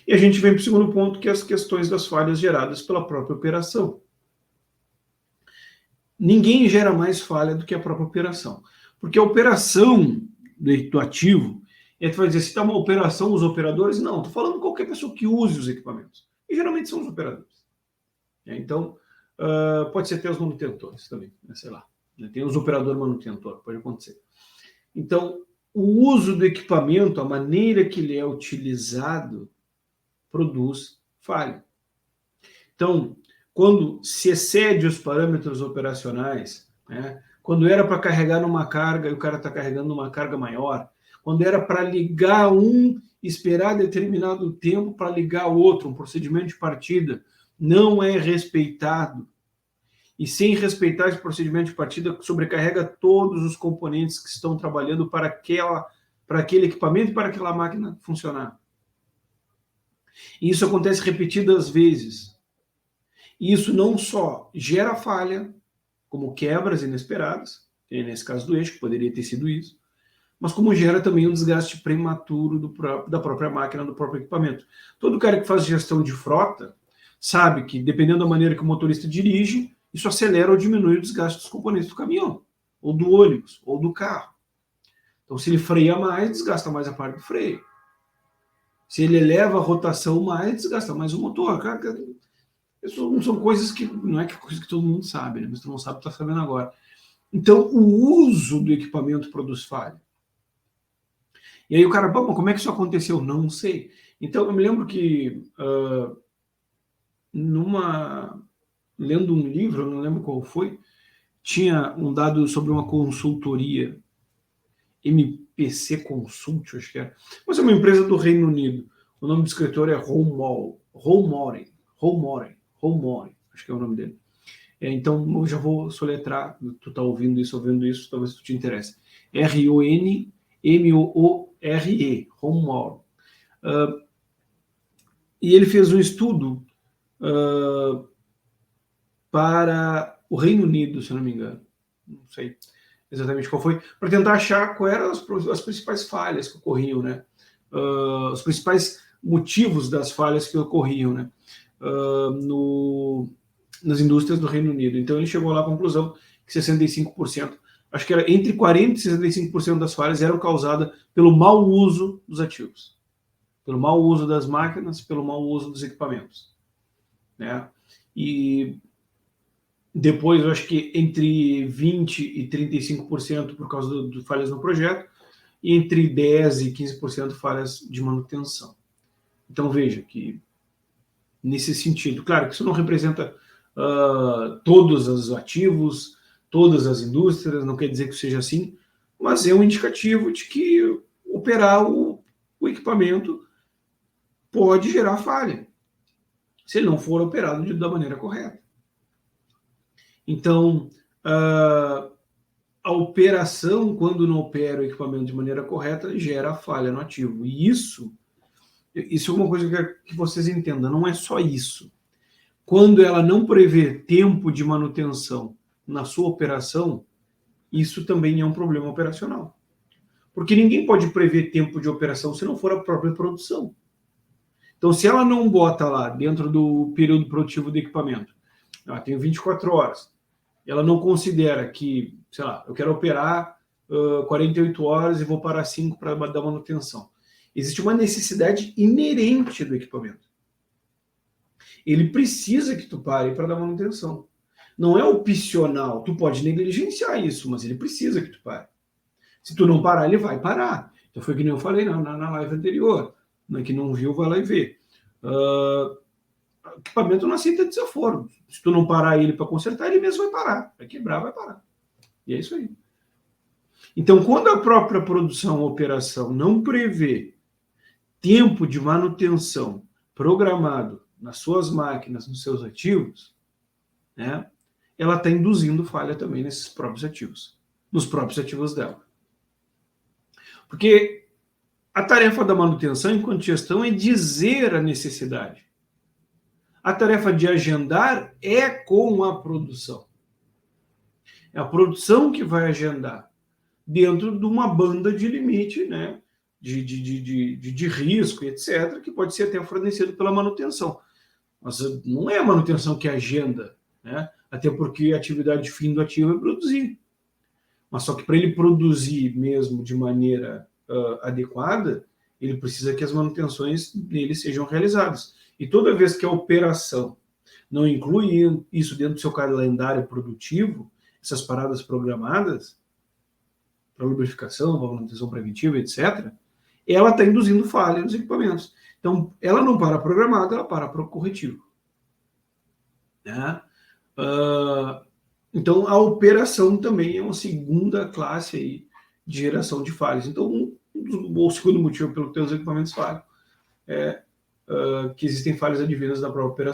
E a gente vem para o segundo ponto, que é as questões das falhas geradas pela própria operação. Ninguém gera mais falha do que a própria operação. Porque a operação do ativo, e tu vai dizer, se está uma operação, os operadores, não, estou falando de qualquer pessoa que use os equipamentos. E geralmente são os operadores. Então, pode ser até os manutentores também, né, sei lá. Tem os operadores manutentores, pode acontecer. Então, o uso do equipamento, a maneira que ele é utilizado, produz falha. Então, quando se excede os parâmetros operacionais, né, quando era para carregar numa carga e o cara está carregando numa carga maior, quando era para ligar um, esperar determinado tempo para ligar outro, um procedimento de partida, não é respeitado. E sem respeitar esse procedimento de partida, sobrecarrega todos os componentes que estão trabalhando para aquele equipamento e para aquela máquina funcionar. E isso acontece repetidas vezes. E isso não só gera falha, como quebras inesperadas, nesse caso do eixo, que poderia ter sido isso, mas como gera também um desgaste prematuro da própria máquina, do próprio equipamento. Todo cara que faz gestão de frota sabe que, dependendo da maneira que o motorista dirige, isso acelera ou diminui o desgaste dos componentes do caminhão, ou do ônibus, ou do carro. Então, se ele freia mais, desgasta mais a parte do freio. Se ele eleva a rotação mais, desgasta mais o motor. Cara, isso não são coisas que, não é que coisa que todo mundo sabe, né? Mas tu não sabe, está sabendo agora. Então, o uso do equipamento produz falha. E aí o cara, bom, como é que isso aconteceu? Não sei. Então, eu me lembro que, lendo um livro, eu não lembro qual foi, tinha um dado sobre uma consultoria, MPC Consult, acho que era. Mas é uma empresa do Reino Unido. O nome do escritor é Hall Moren, acho que é o nome dele. Então, eu já vou soletrar, tu está ouvindo isso, talvez tu te interesse. R-O-N-M-O-O-R-E, Hall Moren. E ele fez um estudo para o Reino Unido, se não me engano. Não sei exatamente qual foi, para tentar achar quais eram as principais falhas que ocorriam, né? Os principais motivos das falhas que ocorriam, né? Nas indústrias do Reino Unido. Então ele chegou lá à conclusão que 65%, acho que era entre 40% e 65% das falhas eram causadas pelo mau uso dos ativos, pelo mau uso das máquinas, pelo mau uso dos equipamentos, né? E depois, eu acho que entre 20% e 35% por causa de falhas no projeto, e entre 10% e 15% falhas de manutenção. Então, veja que, nesse sentido, claro que isso não representa todos os ativos, todas as indústrias, não quer dizer que seja assim, mas é um indicativo de que operar o equipamento pode gerar falha, se ele não for operado da maneira correta. Então, a operação, quando não opera o equipamento de maneira correta, gera falha no ativo. E isso é uma coisa que vocês entendam, não é só isso. Quando ela não prevê tempo de manutenção na sua operação, isso também é um problema operacional. Porque ninguém pode prever tempo de operação se não for a própria produção. Então, se ela não bota lá, dentro do período produtivo do equipamento, tem 24 horas, ela não considera que, sei lá, eu quero operar 48 horas e vou parar 5 para dar manutenção. Existe uma necessidade inerente do equipamento. Ele precisa que tu pare para dar manutenção. Não é opcional, tu pode negligenciar isso, mas ele precisa que tu pare. Se tu não parar, ele vai parar. Então foi que nem eu falei na live anterior. Que não viu, vai lá e vê. O equipamento não aceita desaforo. Se tu não parar ele para consertar, ele mesmo vai parar. Vai quebrar, vai parar. E é isso aí. Então, quando a própria produção ou operação não prevê tempo de manutenção programado nas suas máquinas, nos seus ativos, né, ela está induzindo falha também nesses próprios ativos, nos próprios ativos dela. Porque a tarefa da manutenção, enquanto gestão, é dizer a necessidade. A tarefa de agendar é com a produção. É a produção que vai agendar dentro de uma banda de limite, né, de risco, etc., que pode ser até fornecido pela manutenção. Mas não é a manutenção que agenda, né? Até porque a atividade fim do ativo é produzir. Mas só que para ele produzir mesmo de maneira adequada, ele precisa que as manutenções dele sejam realizadas. E toda vez que a operação não inclui isso dentro do seu calendário produtivo, essas paradas programadas, para lubrificação, para manutenção preventiva, etc., ela está induzindo falha nos equipamentos. Então, ela não para programada, ela para corretivo. Né? Então, a operação também é uma segunda classe aí de geração de falhas. Então, o segundo motivo pelo que os equipamentos falham é que existem falhas advindas da própria operação.